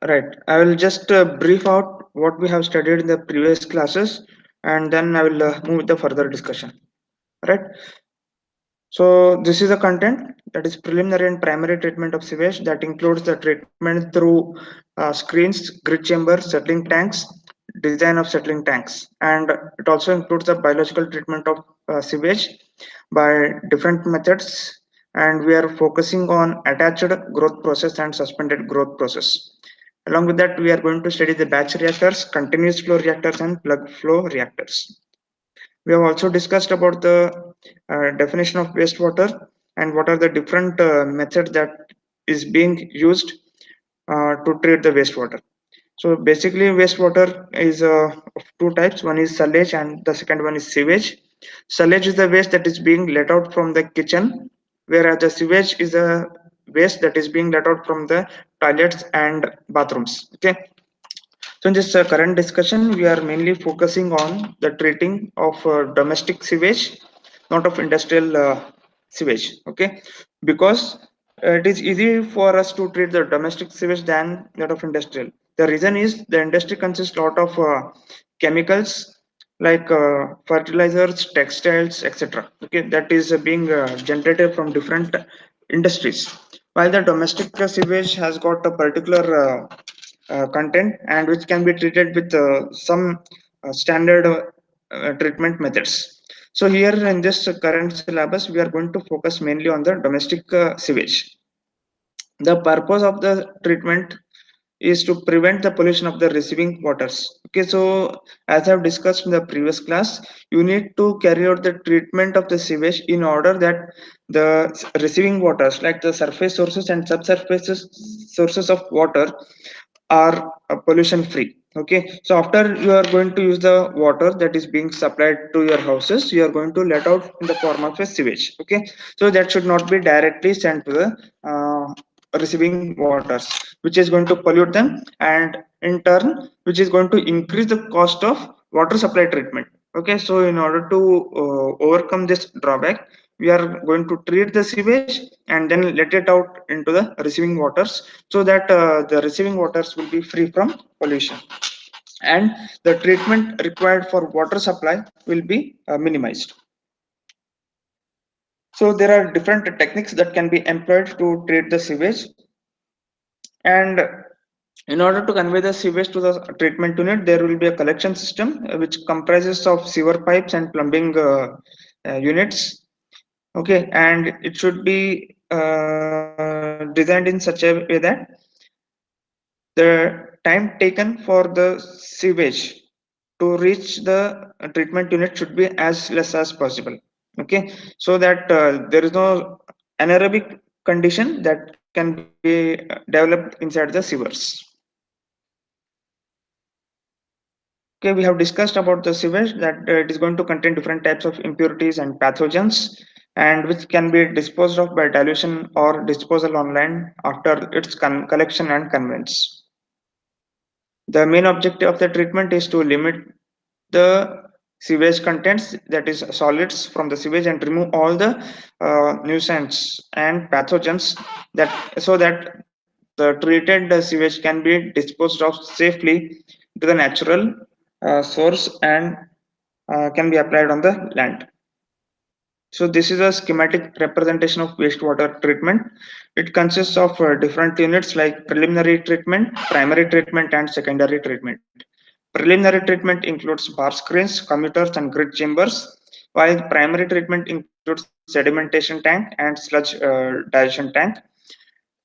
Right. I will just brief out what we have studied in the previous classes, and then I will move with the further discussion. Right. So this is the content, that is preliminary and primary treatment of sewage, that includes the treatment through screens, grid chambers, settling tanks, design of settling tanks, and it also includes the biological treatment of sewage by different methods. And we are focusing on attached growth process and suspended growth process. Along with that, we are going to study the batch reactors, continuous flow reactors, and plug flow reactors. We have also discussed about the definition of wastewater and what are the different methods that is being used to treat the wastewater. So basically, wastewater is of two types. One is sewage, and the second one is sewage. Sewage is the waste that is being let out from the kitchen, whereas the sewage is a waste that is being let out from the toilets and bathrooms. Okay. So in this current discussion, we are mainly focusing on the treating of domestic sewage, not of industrial sewage. Okay, because it is easy for us to treat the domestic sewage than that of industrial. The reason is the industry consists a lot of chemicals like fertilizers, textiles, etc. Okay, that is being generated from different industries. While the domestic sewage has got a particular content and which can be treated with some standard treatment methods. So here in this current syllabus, we are going to focus mainly on the domestic sewage. The purpose of the treatment is to prevent the pollution of the receiving waters. Okay, so as I've discussed in the previous class, you need to carry out the treatment of the sewage in order that the receiving waters, like the surface sources and subsurface sources of water, are pollution free. Okay, so after you are going to use the water that is being supplied to your houses, you are going to let out in the form of a sewage. Okay, so that should not be directly sent to the receiving waters, which is going to pollute them, and in turn which is going to increase the cost of water supply treatment. Okay, so in order to overcome this drawback, we are going to treat the sewage and then let it out into the receiving waters, so that the receiving waters will be free from pollution, and the treatment required for water supply will be minimized. So there are different techniques that can be employed to treat the sewage. And in order to convey the sewage to the treatment unit, there will be a collection system which comprises of sewer pipes and plumbing units. Okay, and it should be designed in such a way that the time taken for the sewage to reach the treatment unit should be as less as possible. Okay, so that there is no anaerobic condition that can be developed inside the sewers. Okay, we have discussed about the sewage, that it is going to contain different types of impurities and pathogens, and which can be disposed of by dilution or disposal on land after its collection and conveyance. The main objective of the treatment is to limit the sewage contents, that is solids from the sewage, and remove all the nuisance and pathogens, that so that the treated sewage can be disposed of safely to the natural source, and can be applied on the land. So this is a schematic representation of wastewater treatment. It consists of different units like preliminary treatment, primary treatment, and secondary treatment. Preliminary treatment includes bar screens, commuters, and grid chambers, while primary treatment includes sedimentation tank and sludge digestion tank.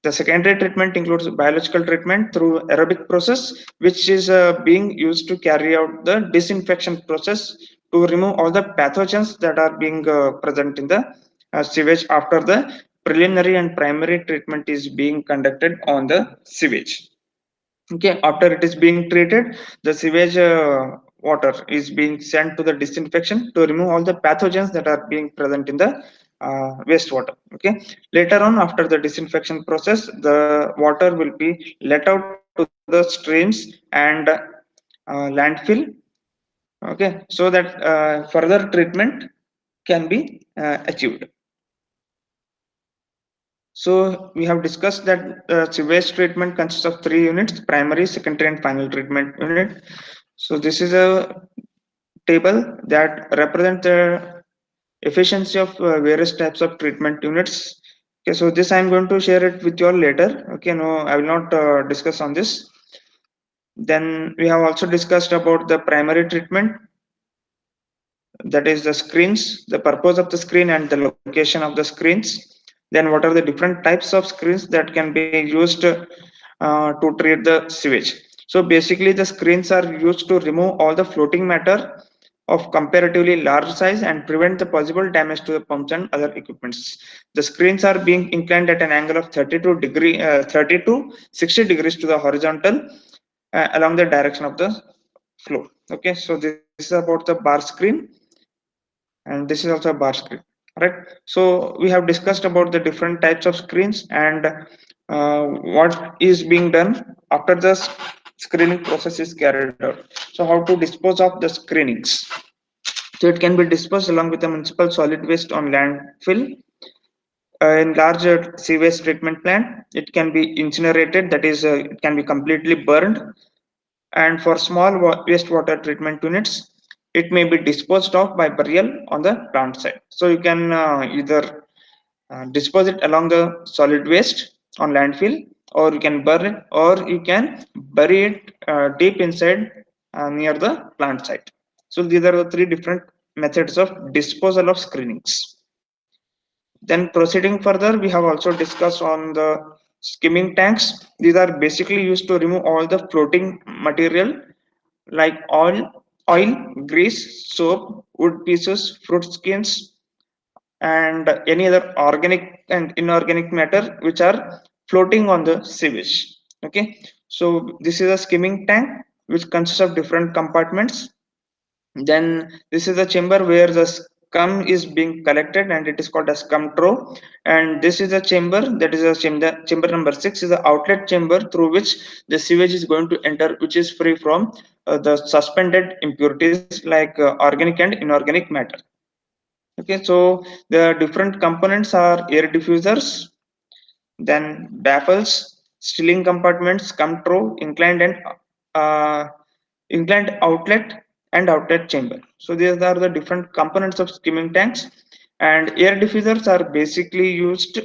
The secondary treatment includes biological treatment through aerobic process, which is being used to carry out the disinfection process to remove all the pathogens that are being present in the sewage after the preliminary and primary treatment is being conducted on the sewage. Okay, after it is being treated, the sewage water is being sent to the disinfection to remove all the pathogens that are being present in the wastewater. Okay, later on, after the disinfection process, the water will be let out to the streams and landfill. Okay, so that further treatment can be achieved. So we have discussed that sewage treatment consists of three units: primary, secondary, and final treatment unit. So this is a table that represents the efficiency of various types of treatment units. Okay, so this I am going to share it with you all later. Okay, no, I will not discuss on this. Then we have also discussed about the primary treatment, that is the screens, the purpose of the screen and the location of the screens. Then what are the different types of screens that can be used to treat the sewage. So basically the screens are used to remove all the floating matter of comparatively large size and prevent the possible damage to the pumps and other equipments. The screens are being inclined at an angle of 30 to 60 degrees to the horizontal along the direction of the flow. Okay, so this is about the bar screen, and this is also a bar screen, right? So we have discussed about the different types of screens and what is being done after the screening process is carried out. So how to dispose of the screenings. So it can be disposed along with the municipal solid waste on landfill. In larger sewage treatment plant, it can be incinerated, that is, it can be completely burned. And for small wastewater treatment units, it may be disposed of by burial on the plant site. So you can either dispose it along the solid waste on landfill, or you can burn it, or you can bury it deep inside near the plant site. So these are the three different methods of disposal of screenings. Then proceeding further, we have also discussed on the skimming tanks. These are basically used to remove all the floating material like oil, grease, soap, wood pieces, fruit skins, and any other organic and inorganic matter which are floating on the sewage. Okay, so this is a skimming tank which consists of different compartments. Then this is a chamber where the scum is being collected, and it is called a scum trough. And this is a chamber, that is a chamber number 6 is the outlet chamber through which the sewage is going to enter, which is free from the suspended impurities like organic and inorganic matter. Okay, so the different components are air diffusers, then baffles, stilling compartments, control, uh, inclined outlet and outlet chamber. So these are the different components of skimming tanks, and air diffusers are basically used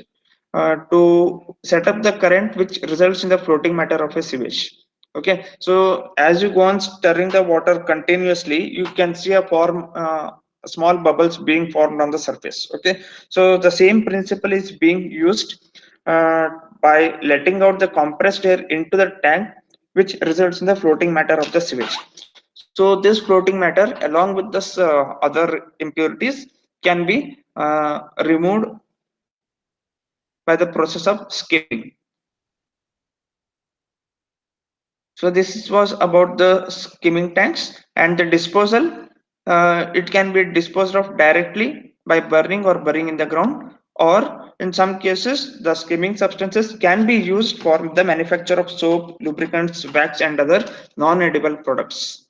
to set up the current which results in the floating matter of a sewage. Okay, so as you go on stirring the water continuously, you can see a small bubbles being formed on the surface. Okay, so the same principle is being used uh, by letting out the compressed air into the tank, which results in the floating matter of the sewage. So this floating matter along with this other impurities can be removed by the process of skimming. So this was about the skimming tanks and the disposal. It can be disposed of directly by burning or burying in the ground, or in some cases, the skimming substances can be used for the manufacture of soap, lubricants, wax, and other non-edible products.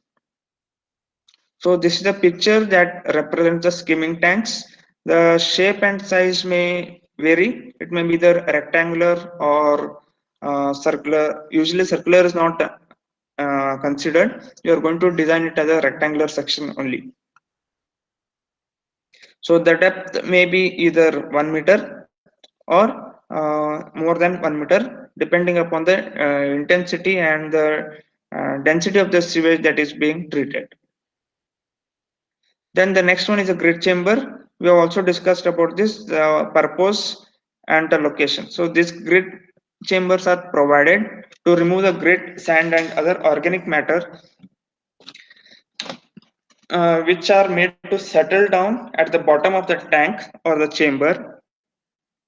So this is a picture that represents the skimming tanks. The shape and size may vary. It may be either rectangular or circular. Usually circular is not considered. You are going to design it as a rectangular section only. So the depth may be either 1 meter or more than 1 meter, depending upon the intensity and the density of the sewage that is being treated. Then the next one is a grid chamber. We have also discussed about this purpose and the location. So these grid chambers are provided to remove the grit, sand, and other organic matter which are made to settle down at the bottom of the tank or the chamber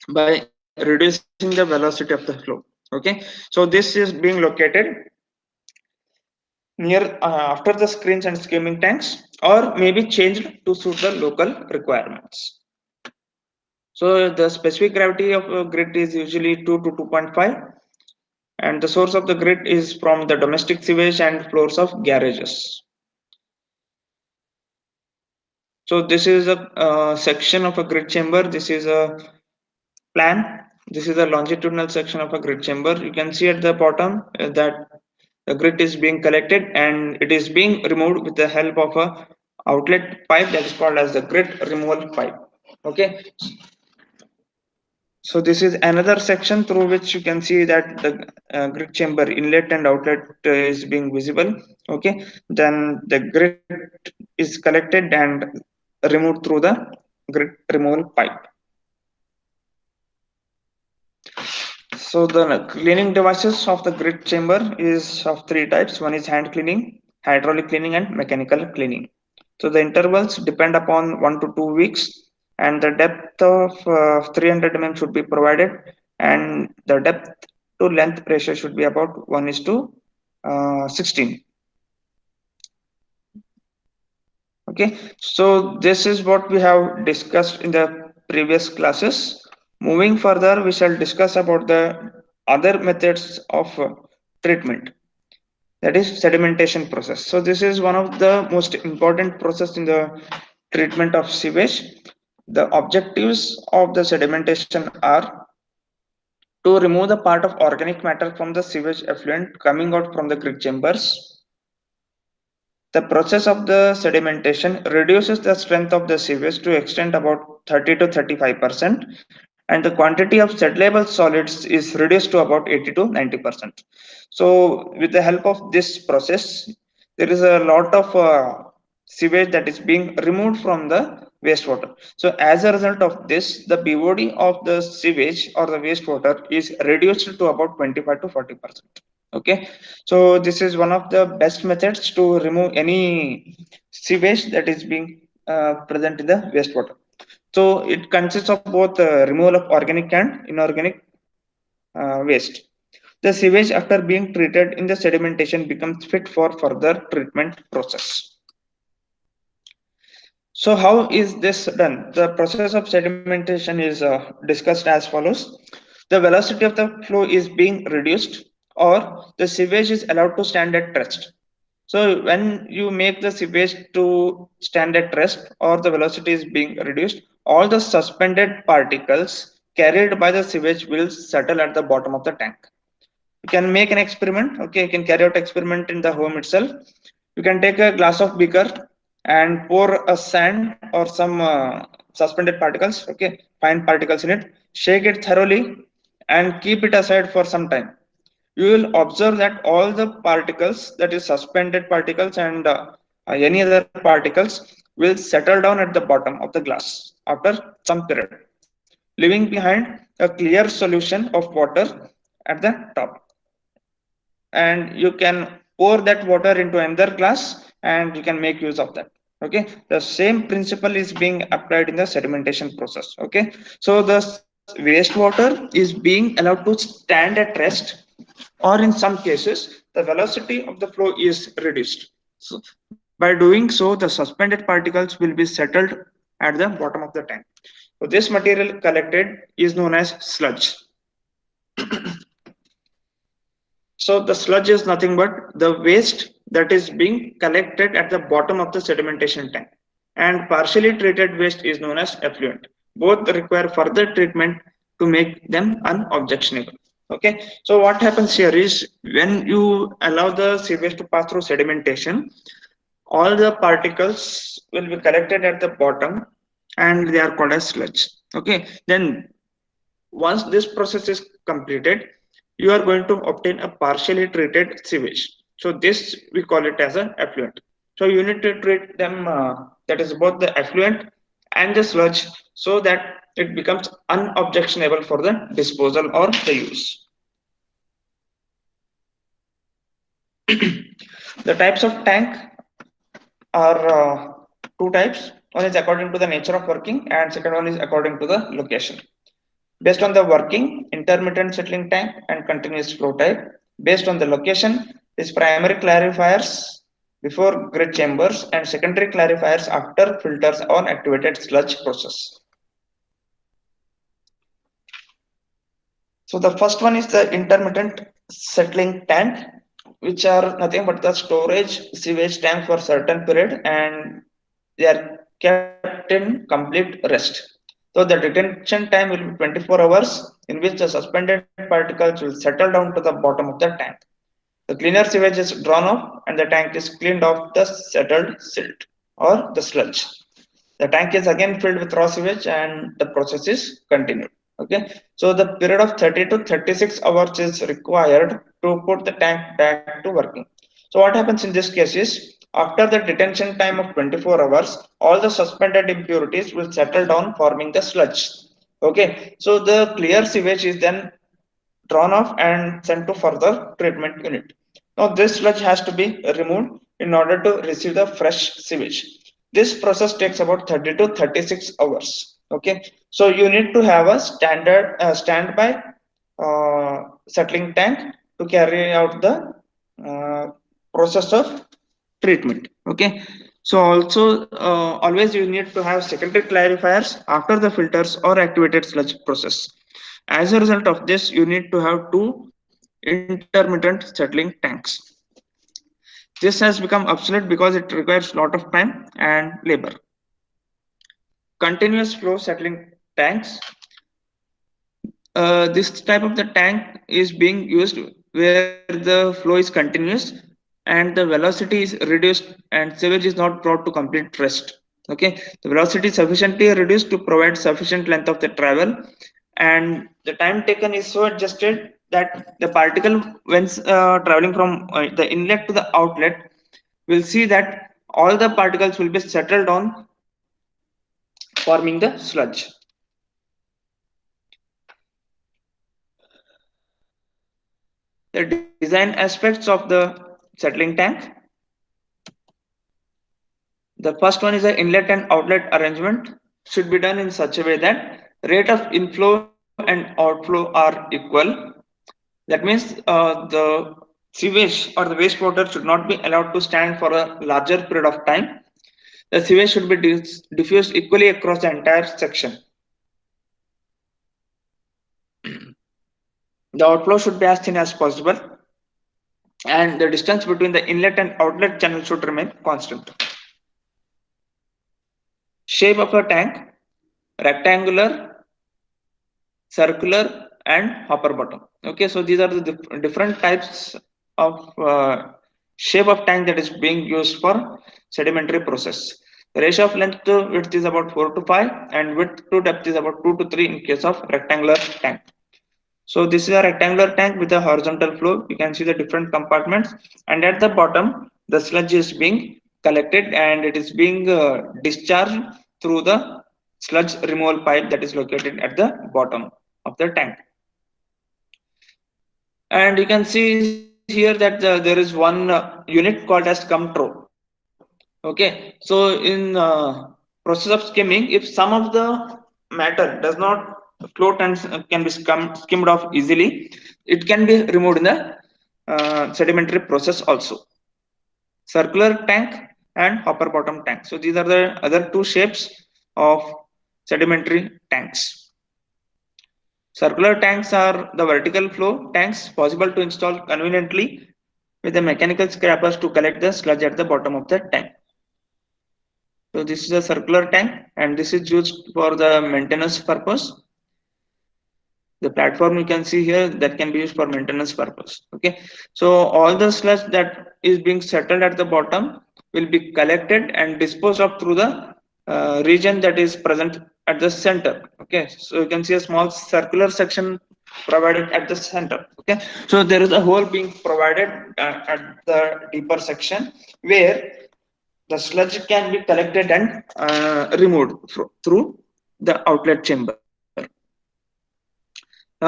by reducing the velocity of the flow. Okay, so this is being located near after the screens and skimming tanks, or may be changed to suit the local requirements. So the specific gravity of a grid is usually 2 to 2.5, and the source of the grid is from the domestic sewage and floors of garages. So this is a section of a grid chamber. This is a plan. This is the longitudinal section of a grit chamber. You can see at the bottom that the grit is being collected and it is being removed with the help of a outlet pipe that is called as the grit removal pipe. Okay, so this is another section through which you can see that the grit chamber inlet and outlet is being visible. Okay, then the grit is collected and removed through the grit removal pipe. So the cleaning devices of the grit chamber is of three types. One is hand cleaning, hydraulic cleaning, and mechanical cleaning. So the intervals depend upon 1 to 2 weeks, and the depth of 300 mm should be provided, and the depth to length ratio should be about 1 is to 16. Okay, so this is what we have discussed in the previous classes. Moving further, we shall discuss about the other methods of treatment, that is sedimentation process. So this is one of the most important process in the treatment of sewage. The objectives of the sedimentation are to remove the part of organic matter from the sewage effluent coming out from the grit chambers. The process of the sedimentation reduces the strength of the sewage to extent about 30 to 35%, and the quantity of settleable solids is reduced to about 80 to 90%. So, with the help of this process, there is a lot of sewage that is being removed from the wastewater. So, as a result of this, the BOD of the sewage or the wastewater is reduced to about 25 to 40%. Okay, so this is one of the best methods to remove any sewage that is being present in the wastewater. So it consists of both removal of organic and inorganic waste. The sewage after being treated in the sedimentation becomes fit for further treatment process. So how is this done? The process of sedimentation is discussed as follows. The velocity of the flow is being reduced or the sewage is allowed to stand at rest. So when you make the sewage to stand at rest or the velocity is being reduced, all the suspended particles carried by the sewage will settle at the bottom of the tank. You can make an experiment. Okay, you can carry out experiment in the home itself. You can take a glass of beaker and pour a sand or some suspended particles, okay, fine particles in it, shake it thoroughly and keep it aside for some time. You will observe that all the particles, that is suspended particles and any other particles, will settle down at the bottom of the glass after some period, leaving behind a clear solution of water at the top. And you can pour that water into another glass and you can make use of that. Okay, the same principle is being applied in the sedimentation process. Okay, so the wastewater is being allowed to stand at rest, or in some cases the velocity of the flow is reduced. So by doing so, the suspended particles will be settled at the bottom of the tank. So this material collected is known as sludge. So the sludge is nothing but the waste that is being collected at the bottom of the sedimentation tank. And partially treated waste is known as effluent. Both require further treatment to make them unobjectionable. Okay, so what happens here is when you allow the sewage to pass through sedimentation, all the particles will be collected at the bottom and they are called as sludge. Okay, then once this process is completed, you are going to obtain a partially treated sewage. So this we call it as an effluent. So you need to treat them, that is both the effluent and the sludge, so that it becomes unobjectionable for the disposal or the use. The types of tank are two types. One is according to the nature of working, and second one is according to the location. Based on the working, intermittent settling tank and continuous flow type. Based on the location, is primary clarifiers before grit chambers and secondary clarifiers after filters or activated sludge process. So the first one is the intermittent settling tank, which are nothing but the storage sewage tank for certain period and they are kept in complete rest. So the detention time will be 24 hours in which the suspended particles will settle down to the bottom of the tank. The cleaner sewage is drawn off and the tank is cleaned off the settled silt or the sludge. The tank is again filled with raw sewage and the process is continued. Okay, so the period of 30 to 36 hours is required to put the tank back to working. So what happens in this case is after the detention time of 24 hours, all the suspended impurities will settle down forming the sludge. Okay, so the clear sewage is then drawn off and sent to further treatment unit. Now this sludge has to be removed in order to receive the fresh sewage. This process takes about 30 to 36 hours. Okay, so you need to have a standard standby settling tank to carry out the process of treatment. Okay, so also always you need to have secondary clarifiers after the filters or activated sludge process. As a result of this, you need to have two intermittent settling tanks. This has become obsolete because it requires a lot of time and labor. Continuous flow settling tanks. This type of the tank is being used where the flow is continuous and the velocity is reduced and sewage is not brought to complete rest. Okay, the velocity is sufficiently reduced to provide sufficient length of the travel, and the time taken is so adjusted that the particle when traveling from the inlet to the outlet will see that all the particles will be settled on forming the sludge. The design aspects of the settling tank. The first one is the inlet and outlet arrangement should be done in such a way that rate of inflow and outflow are equal. That means the sewage or the wastewater should not be allowed to stand for a larger period of time. The sewage should be diffused equally across the entire section. The outflow should be as thin as possible, and the distance between the inlet and outlet channel should remain constant. Shape of a tank: rectangular, circular, and hopper bottom. Okay, so these are the different types of shape of tank that is being used for sedimentary process. The ratio of length to width is about 4 to 5 and width to depth is about 2 to 3 in case of rectangular tank. So this is a rectangular tank with a horizontal flow. You can see the different compartments, and at the bottom the sludge is being collected and it is being discharged through the sludge removal pipe that is located at the bottom of the tank. And you can see here that there is one unit called as control. Okay, so in process of skimming, if some of the matter does not float and can be skimmed off easily, it can be removed in the sedimentary process also. Circular tank and hopper bottom tank. So these are the other two shapes of sedimentary tanks. Circular tanks are the vertical flow tanks possible to install conveniently with the mechanical scrapers to collect the sludge at the bottom of the tank. So this is a circular tank and this is used for the maintenance purpose. The platform you can see here that can be used for maintenance purpose. Okay, so all the sludge that is being settled at the bottom will be collected and disposed of through the region that is present at the center. Okay, so you can see a small circular section provided at the center. Okay, so there is a hole being provided at the deeper section where the sludge can be collected and removed through the outlet chamber.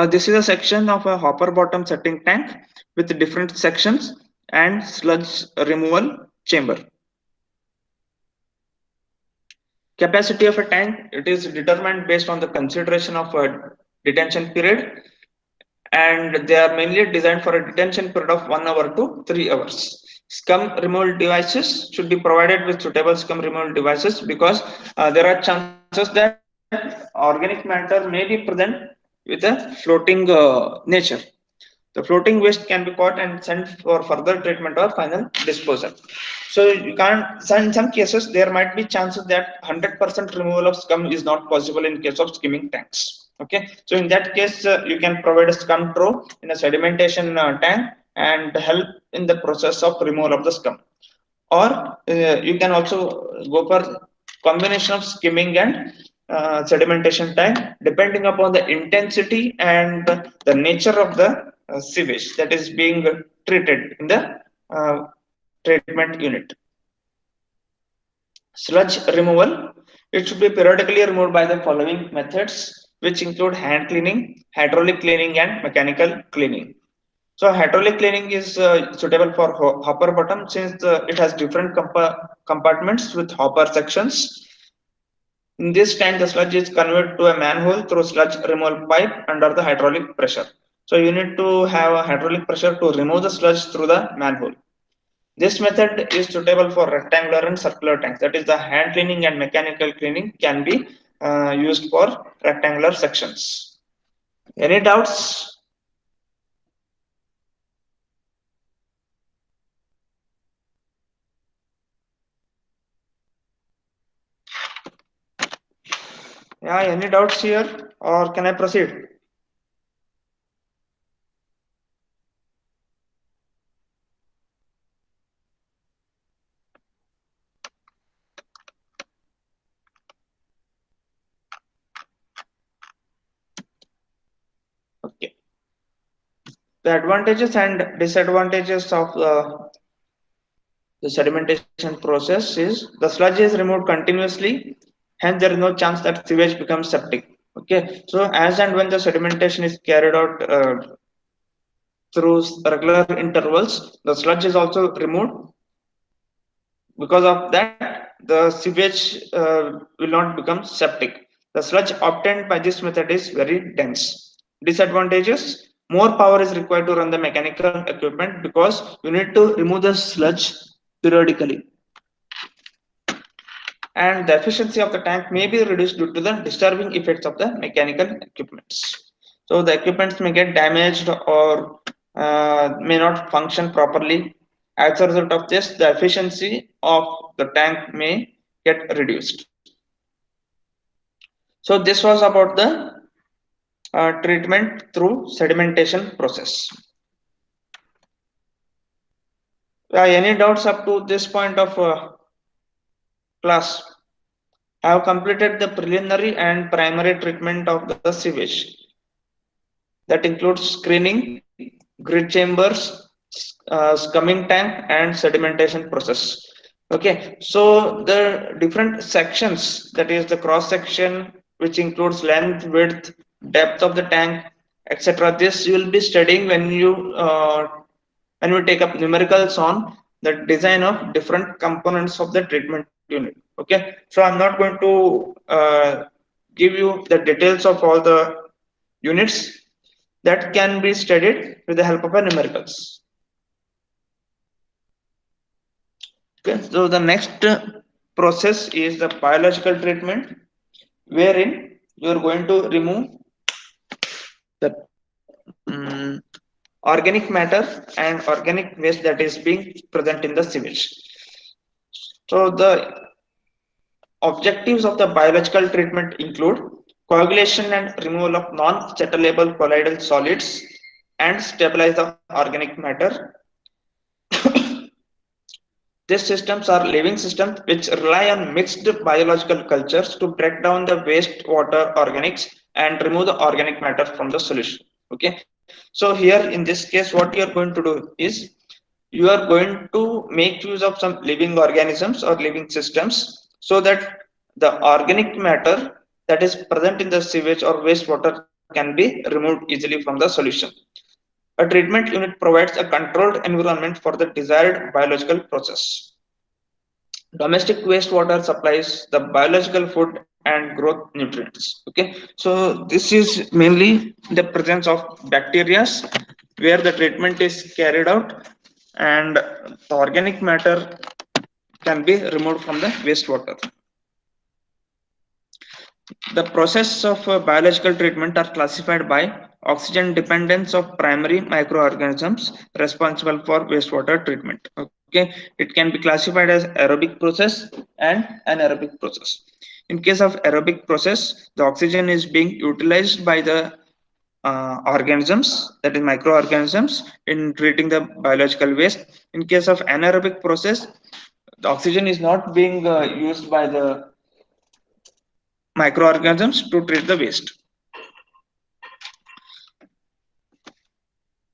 This is a section of a hopper bottom setting tank with different sections and sludge removal chamber. Capacity of a tank, it is determined based on the consideration of a detention period, and they are mainly designed for a detention period of 1 hour to 3 hours. Scum removal devices should be provided with suitable scum removal devices because there are chances that organic matter may be present with a floating nature. The floating waste can be caught and sent for further treatment or final disposal. So you can't. So in some cases, there might be chances that 100% removal of scum is not possible in case of skimming tanks. Okay, so in that case, you can provide a scum trough in a sedimentation tank and help in the process of removal of the scum. Or you can also go for combination of skimming and sedimentation tank, depending upon the intensity and the nature of the sewage that is being treated in the uh, treatment unit. Sludge removal, it should be periodically removed by the following methods, which include hand cleaning, hydraulic cleaning, and mechanical cleaning. So hydraulic cleaning is suitable for hopper bottom, since it has different compartments with hopper sections. In this tank, the sludge is conveyed to a manhole through sludge removal pipe under the hydraulic pressure. So you need to have a hydraulic pressure to remove the sludge through the manhole. This method is suitable for rectangular and circular tanks. That is, the hand cleaning and mechanical cleaning can be used for rectangular sections. Any doubts? Yeah, any doubts here, or can I proceed? Okay. The advantages and disadvantages of the sedimentation process is the sludge is removed continuously, hence there is no chance that sewage becomes septic. Okay, so as and when the sedimentation is carried out through regular intervals, the sludge is also removed. Because of that, the sewage will not become septic. The sludge obtained by this method is very dense. Disadvantages: more power is required to run the mechanical equipment because you need to remove the sludge periodically, and the efficiency of the tank may be reduced due to the disturbing effects of the mechanical equipments. So the equipments may get damaged or may not function properly. As a result of this, the efficiency of the tank may get reduced. So this was about the treatment through sedimentation process. Any doubts up to this point of class? I have completed the preliminary and primary treatment of the sewage. That includes screening, grid chambers, scumming tank, and sedimentation process. Okay, so the different sections, that is the cross section, which includes length, width, depth of the tank, etc. This you will be studying when we take up numericals on the design of different components of the treatment unit. Okay, so I'm not going to give you the details of all the units that can be studied with the help of a numericals. Okay, so the next process is the biological treatment, wherein you are going to remove the organic matter and organic waste that is being present in the sewage. So the objectives of the biological treatment include coagulation and removal of non-settlable colloidal solids and stabilize the organic matter. These systems are living systems which rely on mixed biological cultures to break down the wastewater organics and remove the organic matter from the solution. Okay, so here in this case, what you are going to do is you are going to make use of some living organisms or living systems so that the organic matter that is present in the sewage or wastewater can be removed easily from the solution. A treatment unit provides a controlled environment for the desired biological process. Domestic wastewater supplies the biological food and growth nutrients. Okay, so this is mainly the presence of bacteria where the treatment is carried out, and the organic matter can be removed from the wastewater. The process of biological treatment are classified by oxygen dependence of primary microorganisms responsible for wastewater treatment. Okay, it can be classified as aerobic process and anaerobic process. In case of aerobic process, the oxygen is being utilized by the organisms, that is microorganisms, in treating the biological waste. In case of anaerobic process, the oxygen is not being used by the microorganisms to treat the waste.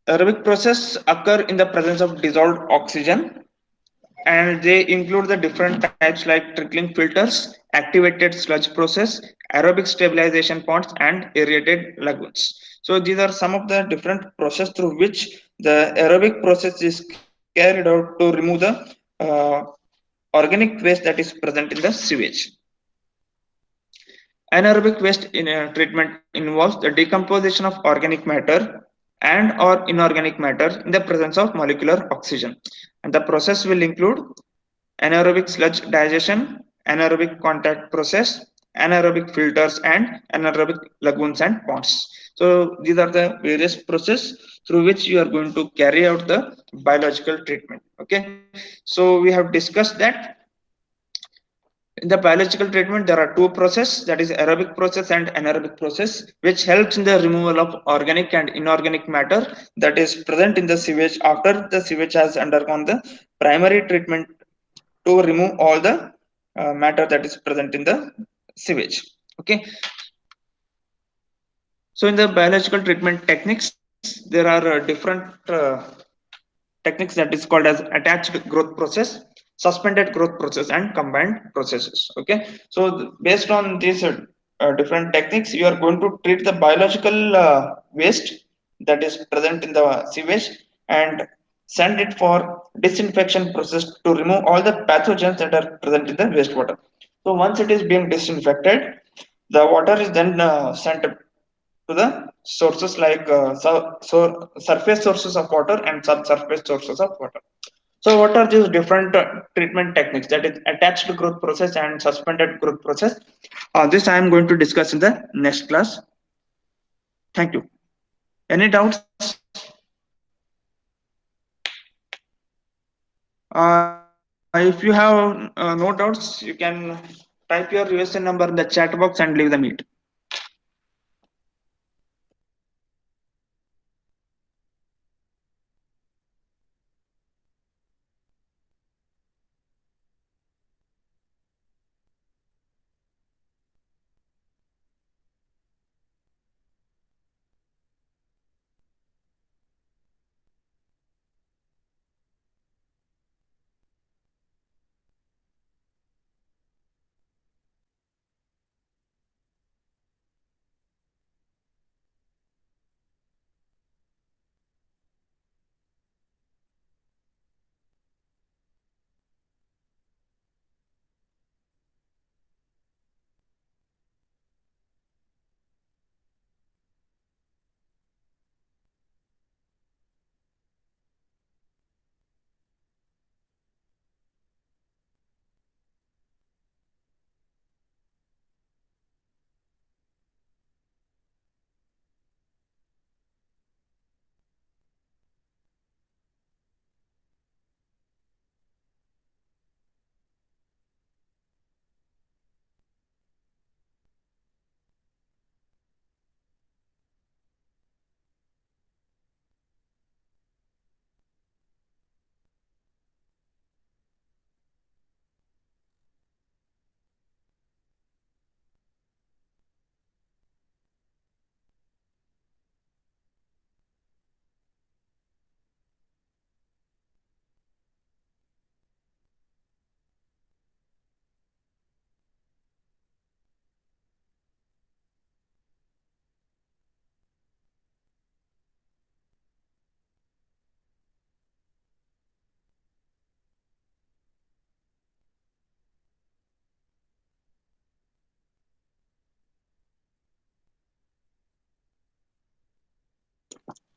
Aerobic process occur in the presence of dissolved oxygen, and they include the different types like trickling filters, activated sludge process, aerobic stabilization ponds, and aerated lagoons. So these are some of the different process through which the aerobic process is carried out to remove the uh, organic waste that is present in the sewage. Anaerobic waste in treatment involves the decomposition of organic matter and or inorganic matter in the presence of molecular oxygen. And the process will include anaerobic sludge digestion, anaerobic contact process, anaerobic filters, and anaerobic lagoons and ponds. So these are the various process through which you are going to carry out the biological treatment. Okay, so we have discussed that in the biological treatment, there are two processes, that is aerobic process and anaerobic process, which helps in the removal of organic and inorganic matter that is present in the sewage after the sewage has undergone the primary treatment to remove all the matter that is present in the sewage. Okay, so in the biological treatment techniques, there are different techniques that is called as attached growth process, suspended growth process, and combined processes. Okay, so based on these different techniques, you are going to treat the biological waste that is present in the sewage and send it for disinfection process to remove all the pathogens that are present in the wastewater. So once it is being disinfected, the water is then sent to the sources like surface sources of water and subsurface sources of water. So what are these different treatment techniques, that is attached growth process and suspended growth process? This I am going to discuss in the next class. Thank you. Any doubts? If you have no doubts, you can type your USN number in the chat box and leave the meet.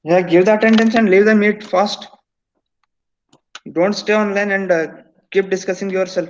Yeah, give the attendance and leave the meet fast. Don't stay online and keep discussing yourself.